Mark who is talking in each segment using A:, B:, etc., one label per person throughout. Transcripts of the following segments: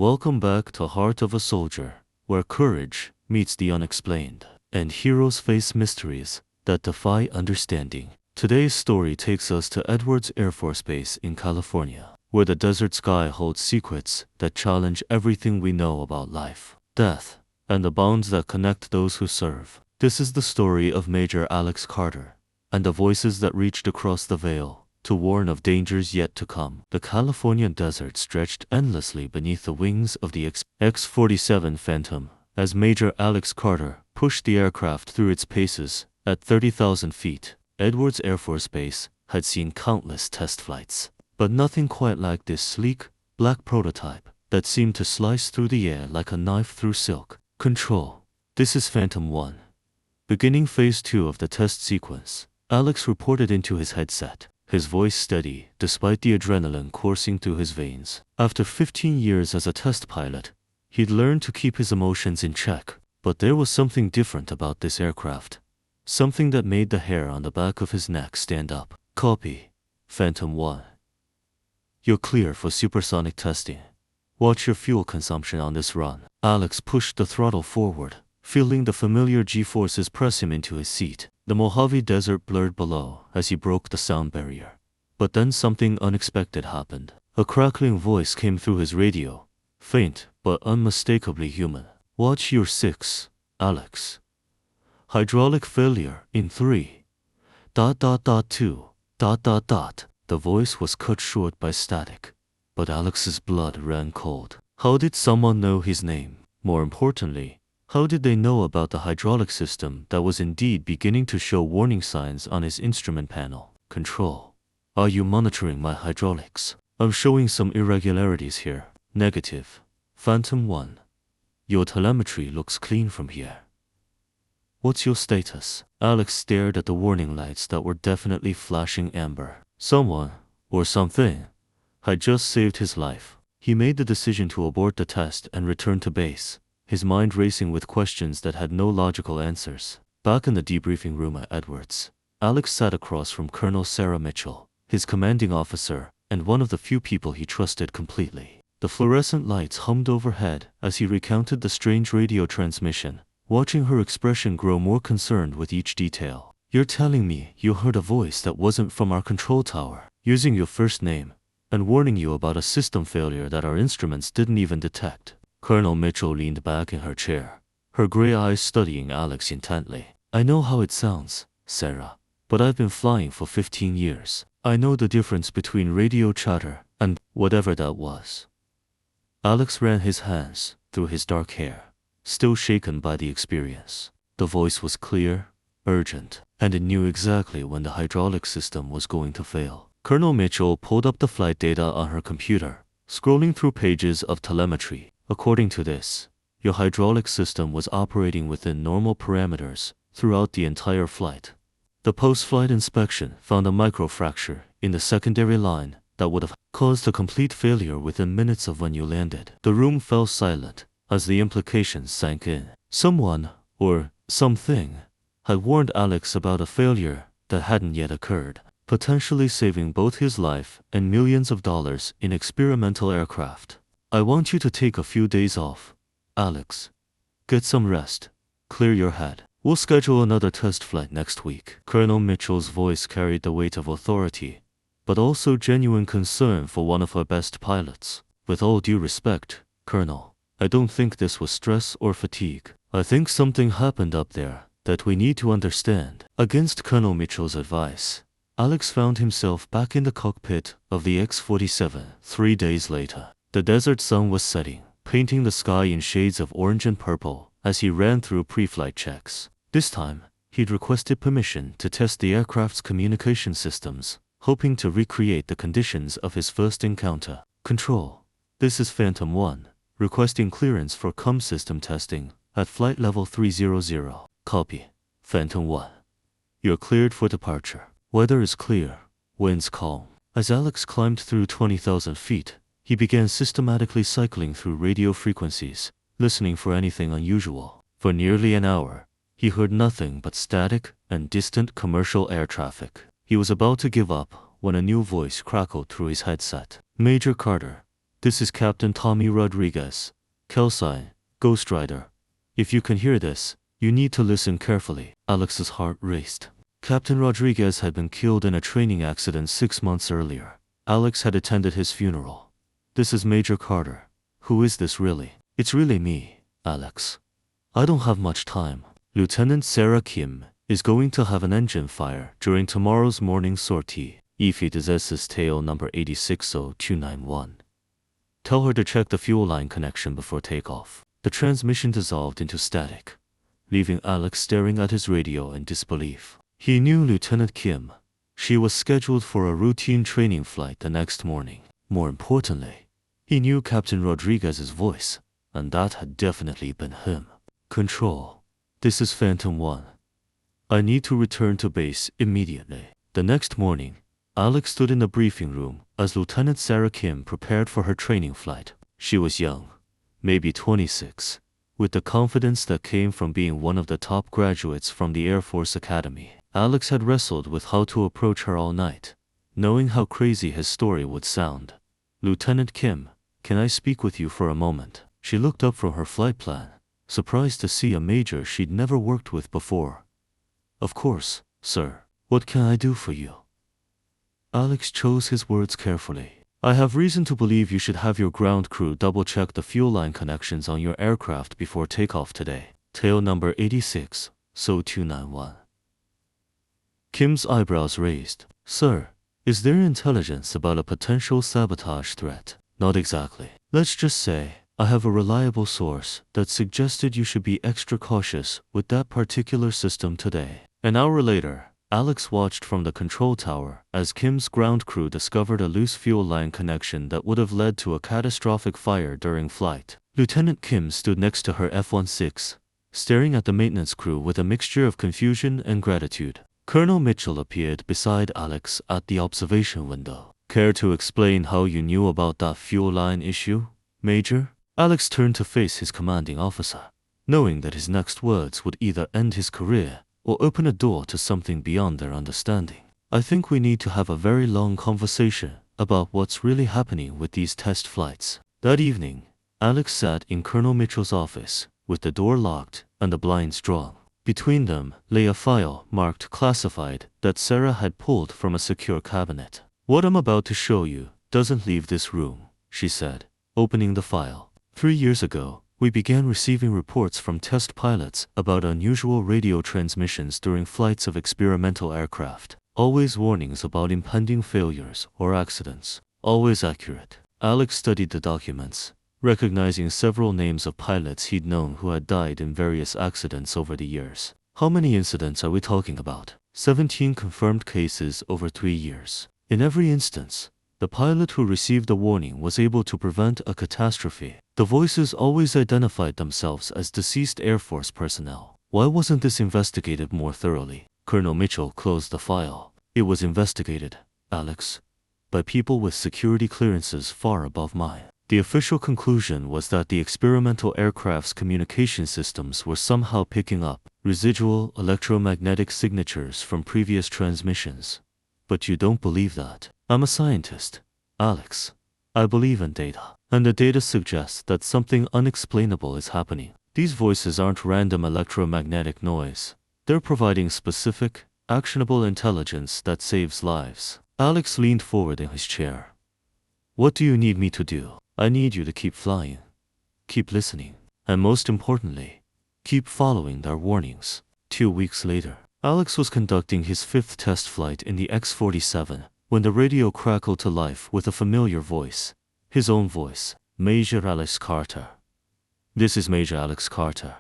A: Welcome back to Heart of a Soldier, where courage meets the unexplained, and heroes face mysteries that defy understanding. Today's story takes us to Edwards Air Force Base in California, where the desert sky holds secrets that challenge everything we know about life, death, and the bonds that connect those who serve. This is the story of Major Alex Carter, and the voices that reached across the veil to warn of dangers yet to come. The Californian desert stretched endlessly beneath the wings of the X-47 Phantom as Major Alex Carter pushed the aircraft through its paces at 30,000 feet. Edwards Air Force Base had seen countless test flights, but nothing quite like this sleek, black prototype that seemed to slice through the air like a knife through silk. Control. This is Phantom 1. Beginning Phase 2 of the test sequence, Alex reported into his headset, his voice steady despite the adrenaline coursing through his veins. After 15 years as a test pilot, he'd learned to keep his emotions in check, but there was something different about this aircraft, something that made the hair on the back of his neck stand up. Copy. Phantom 1. You're clear for supersonic testing. Watch your fuel consumption on this run. Alex pushed the throttle forward, feeling the familiar G-forces press him into his seat. The Mojave Desert blurred below as he broke the sound barrier. But then something unexpected happened. A crackling voice came through his radio, faint but unmistakably human. Watch your 6, Alex. Hydraulic failure in 3. ... 2. ... The voice was cut short by static, but Alex's blood ran cold. How did someone know his name? More importantly, how did they know about the hydraulic system that was indeed beginning to show warning signs on his instrument panel? Control. Are you monitoring my hydraulics? I'm showing some irregularities here. Negative. Phantom 1. Your telemetry looks clean from here. What's your status? Alex stared at the warning lights that were definitely flashing amber. Someone, or something, had just saved his life. He made the decision to abort the test and return to base, his mind racing with questions that had no logical answers. Back in the debriefing room at Edwards, Alex sat across from Colonel Sarah Mitchell, his commanding officer, and one of the few people he trusted completely. The fluorescent lights hummed overhead as he recounted the strange radio transmission, watching her expression grow more concerned with each detail. You're telling me you heard a voice that wasn't from our control tower, using your first name, and warning you about a system failure that our instruments didn't even detect. Colonel Mitchell leaned back in her chair, her gray eyes studying Alex intently. I know how it sounds, Sarah, but I've been flying for 15 years. I know the difference between radio chatter and whatever that was. Alex ran his hands through his dark hair, still shaken by the experience. The voice was clear, urgent, and it knew exactly when the hydraulic system was going to fail. Colonel Mitchell pulled up the flight data on her computer, scrolling through pages of telemetry. According to this, your hydraulic system was operating within normal parameters throughout the entire flight. The post-flight inspection found a microfracture in the secondary line that would have caused a complete failure within minutes of when you landed. The room fell silent as the implications sank in. Someone, or something, had warned Alex about a failure that hadn't yet occurred, potentially saving both his life and millions of dollars in experimental aircraft. I want you to take a few days off, Alex. Get some rest. Clear your head. We'll schedule another test flight next week. Colonel Mitchell's voice carried the weight of authority, but also genuine concern for one of our best pilots. With all due respect, Colonel, I don't think this was stress or fatigue. I think something happened up there that we need to understand. Against Colonel Mitchell's advice, Alex found himself back in the cockpit of the X-47 3 days later. The desert sun was setting, painting the sky in shades of orange and purple as he ran through pre-flight checks. This time, he'd requested permission to test the aircraft's communication systems, hoping to recreate the conditions of his first encounter. Control. This is Phantom 1, requesting clearance for comm system testing at flight level 300. Copy. Phantom 1. You're cleared for departure. Weather is clear, winds calm. As Alex climbed through 20,000 feet, he began systematically cycling through radio frequencies, listening for anything unusual. For nearly an hour, he heard nothing but static and distant commercial air traffic. He was about to give up when a new voice crackled through his headset. Major Carter, This is Captain Tommy Rodriguez, Kelsign, Ghost Rider. If you can hear this, you need to listen carefully. Alex's heart raced. Captain Rodriguez had been killed in a training accident 6 months earlier. Alex had attended his funeral. This is Major Carter. Who is this really? It's really me, Alex. I don't have much time. Lieutenant Sarah Kim is going to have an engine fire during tomorrow's morning sortie. If it is SS tail number 860291. Tell her to check the fuel line connection before takeoff. The transmission dissolved into static, leaving Alex staring at his radio in disbelief. He knew Lieutenant Kim. She was scheduled for a routine training flight the next morning. More importantly, he knew Captain Rodriguez's voice, and that had definitely been him. Control. This is Phantom 1. I need to return to base immediately. The next morning, Alex stood in the briefing room as Lieutenant Sarah Kim prepared for her training flight. She was young, maybe 26, with the confidence that came from being one of the top graduates from the Air Force Academy. Alex had wrestled with how to approach her all night, knowing how crazy his story would sound. Lieutenant Kim, can I speak with you for a moment? She looked up from her flight plan, surprised to see a major she'd never worked with before. Of course, sir. What can I do for you? Alex chose his words carefully. I have reason to believe you should have your ground crew double-check the fuel line connections on your aircraft before takeoff today. Tail number 860291. Kim's eyebrows raised. Sir, is there intelligence about a potential sabotage threat? Not exactly. Let's just say I have a reliable source that suggested you should be extra cautious with that particular system today. An hour later, Alex watched from the control tower as Kim's ground crew discovered a loose fuel line connection that would have led to a catastrophic fire during flight. Lieutenant Kim stood next to her F-16, staring at the maintenance crew with a mixture of confusion and gratitude. Colonel Mitchell appeared beside Alex at the observation window. Care to explain how you knew about that fuel line issue, Major? Alex turned to face his commanding officer, knowing that his next words would either end his career or open a door to something beyond their understanding. I think we need to have a very long conversation about what's really happening with these test flights. That evening, Alex sat in Colonel Mitchell's office with the door locked and the blinds drawn. Between them lay a file marked classified that Sarah had pulled from a secure cabinet. What I'm about to show you doesn't leave this room, she said, opening the file. 3 years ago, we began receiving reports from test pilots about unusual radio transmissions during flights of experimental aircraft. Always warnings about impending failures or accidents. Always accurate. Alex studied the documents, recognizing several names of pilots he'd known who had died in various accidents over the years. How many incidents are we talking about? 17 confirmed cases over 3 years. In every instance, the pilot who received the warning was able to prevent a catastrophe. The voices always identified themselves as deceased Air Force personnel. Why wasn't this investigated more thoroughly? Colonel Mitchell closed the file. It was investigated, Alex, by people with security clearances far above mine. The official conclusion was that the experimental aircraft's communication systems were somehow picking up residual electromagnetic signatures from previous transmissions. But you don't believe that. I'm a scientist, Alex. I believe in data. And the data suggests that something unexplainable is happening. These voices aren't random electromagnetic noise. They're providing specific, actionable intelligence that saves lives. Alex leaned forward in his chair. What do you need me to do? I need you to keep flying, keep listening, and most importantly, keep following their warnings. 2 weeks later, Alex was conducting his 5th test flight in the X-47 when the radio crackled to life with a familiar voice. His own voice. Major Alex Carter. This is Major Alex Carter.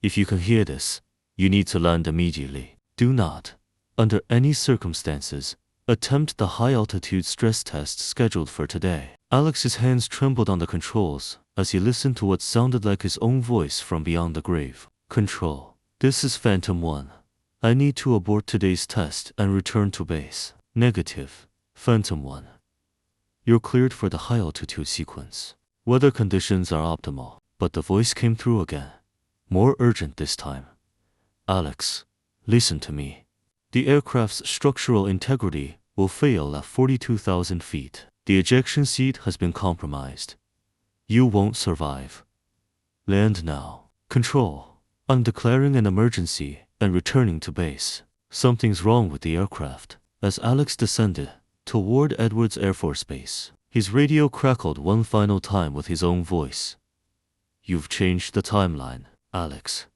A: If you can hear this, you need to land immediately. Do not, under any circumstances, attempt the high-altitude stress test scheduled for today. Alex's hands trembled on the controls as he listened to what sounded like his own voice from beyond the grave. Control. This is Phantom 1. I need to abort today's test and return to base. Negative. Phantom 1. You're cleared for the high-altitude sequence. Weather conditions are optimal, but the voice came through again. More urgent this time. Alex, listen to me. The aircraft's structural integrity will fail at 42,000 feet. The ejection seat has been compromised. You won't survive. Land now. Control. I'm declaring an emergency and returning to base. Something's wrong with the aircraft. As Alex descended toward Edwards Air Force Base, his radio crackled one final time with his own voice. You've changed the timeline, Alex.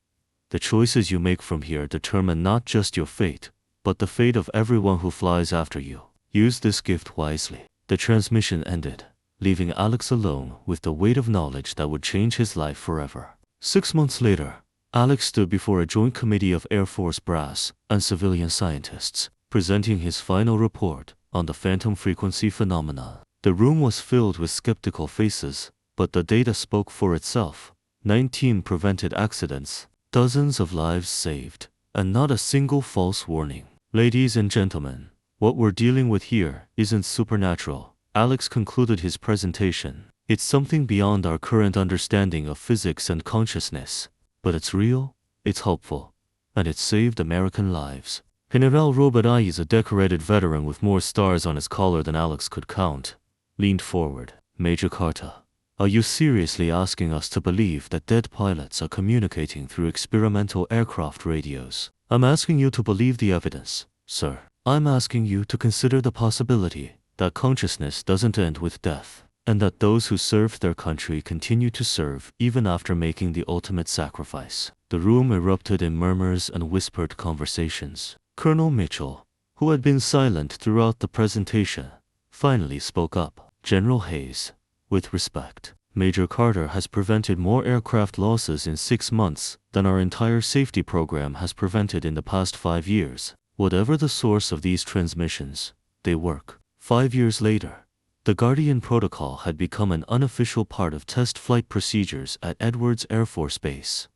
A: The choices you make from here determine not just your fate, but the fate of everyone who flies after you. Use this gift wisely. The transmission ended, leaving Alex alone with the weight of knowledge that would change his life forever. 6 months later, Alex stood before a joint committee of Air Force brass and civilian scientists, presenting his final report on the phantom frequency phenomenon. The room was filled with skeptical faces, but the data spoke for itself. 19 prevented accidents, dozens of lives saved, and not a single false warning. Ladies and gentlemen, what we're dealing with here isn't supernatural. Alex concluded his presentation. It's something beyond our current understanding of physics and consciousness, but it's real, it's hopeful, and it saved American lives. General Robert, a decorated veteran with more stars on his collar than Alex could count, leaned forward. Major Carter, are you seriously asking us to believe that dead pilots are communicating through experimental aircraft radios? I'm asking you to believe the evidence, sir. I'm asking you to consider the possibility that consciousness doesn't end with death, and that those who served their country continue to serve even after making the ultimate sacrifice. The room erupted in murmurs and whispered conversations. Colonel Mitchell, who had been silent throughout the presentation, finally spoke up. General Hayes, with respect, Major Carter has prevented more aircraft losses in 6 months than our entire safety program has prevented in the past 5 years. Whatever the source of these transmissions, they work. 5 years later, the Guardian Protocol had become an unofficial part of test flight procedures at Edwards Air Force Base.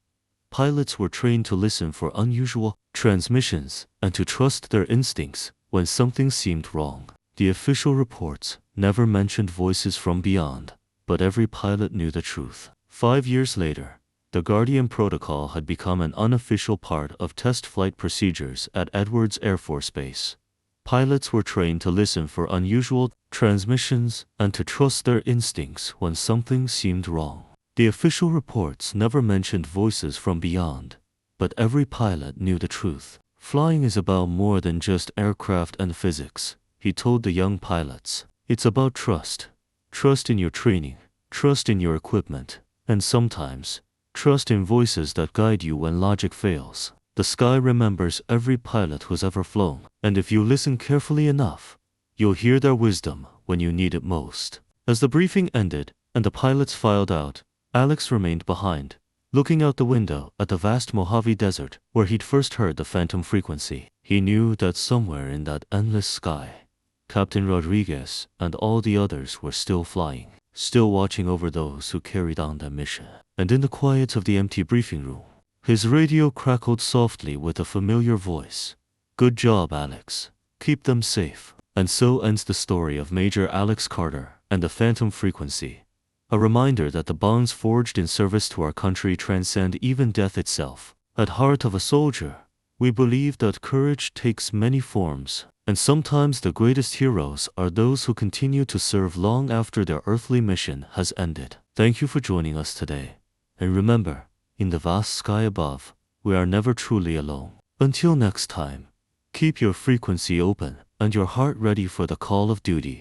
A: Pilots were trained to listen for unusual transmissions and to trust their instincts when something seemed wrong. The official reports never mentioned voices from beyond, but every pilot knew the truth. 5 years later, the Guardian Protocol had become an unofficial part of test flight procedures at Edwards Air Force Base. Pilots were trained to listen for unusual transmissions and to trust their instincts when something seemed wrong. The official reports never mentioned voices from beyond, but every pilot knew the truth. Flying is about more than just aircraft and physics, he told the young pilots. It's about trust. Trust in your training, trust in your equipment, and sometimes, trust in voices that guide you when logic fails. The sky remembers every pilot who's ever flown, and if you listen carefully enough, you'll hear their wisdom when you need it most. As the briefing ended and the pilots filed out, Alex remained behind, looking out the window at the vast Mojave Desert where he'd first heard the phantom frequency. He knew that somewhere in that endless sky, Captain Rodriguez and all the others were still flying, still watching over those who carried on their mission. And in the quiet of the empty briefing room, his radio crackled softly with a familiar voice. Good job, Alex. Keep them safe. And so ends the story of Major Alex Carter and the phantom frequency. A reminder that the bonds forged in service to our country transcend even death itself. At heart of a soldier, we believe that courage takes many forms, and sometimes the greatest heroes are those who continue to serve long after their earthly mission has ended. Thank you for joining us today. And remember, in the vast sky above, we are never truly alone. Until next time, keep your frequency open and your heart ready for the call of duty.